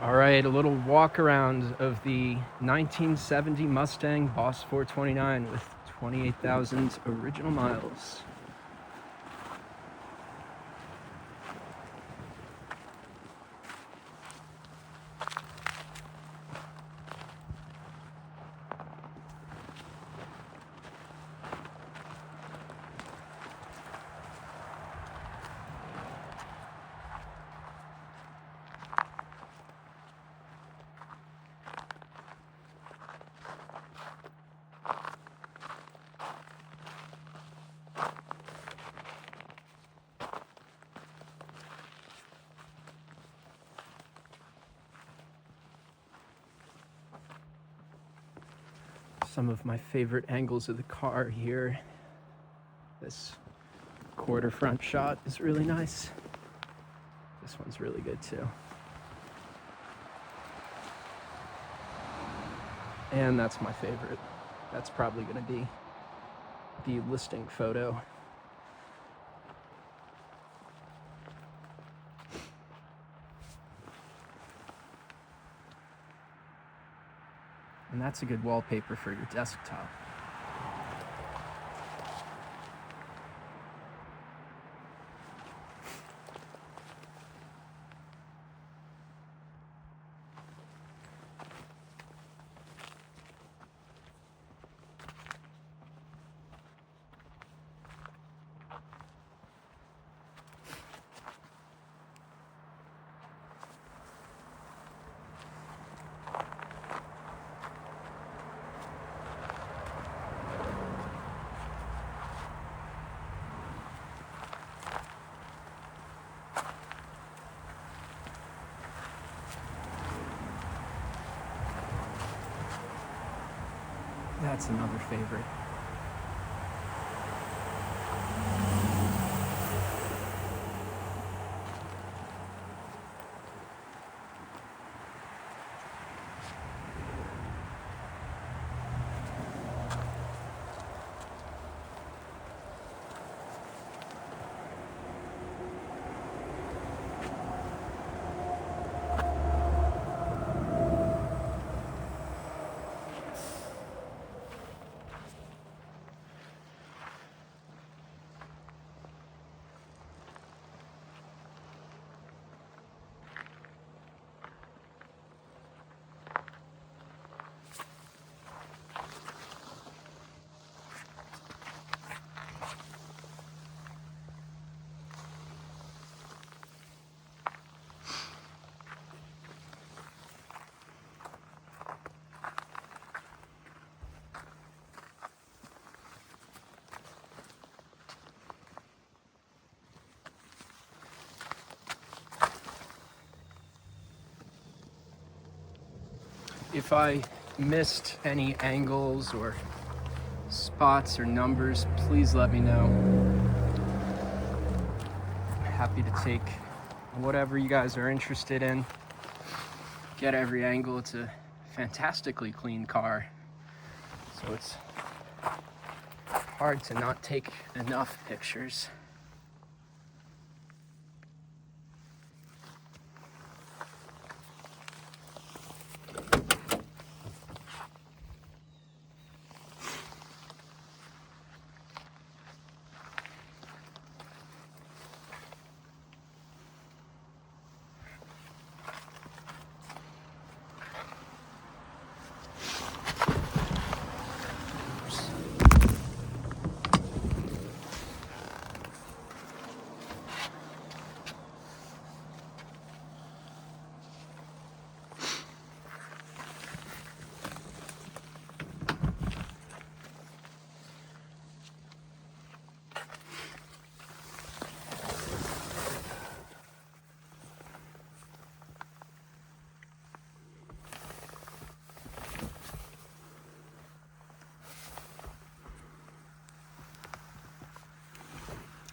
All right, a little walk around of the 1970 Mustang Boss 429 with 28,000 original miles. Some of my favorite angles of the car here. This quarter front shot is really nice. This one's really good too. And that's my favorite. That's probably going to be the listing photo. And that's a good wallpaper for your desktop. That's another favorite. If I missed any angles or spots or numbers, please let me know. I'm happy to take whatever you guys are interested in. Get every angle. It's a fantastically clean car, so it's hard to not take enough pictures.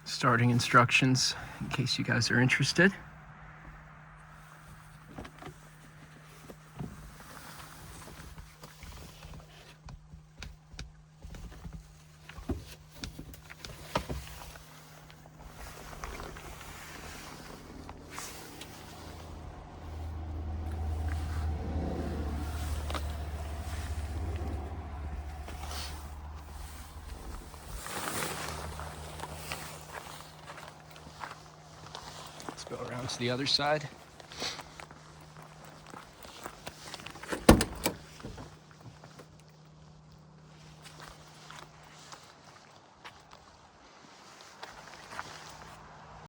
Starting instructions in case you guys are interested. Go around to the other side.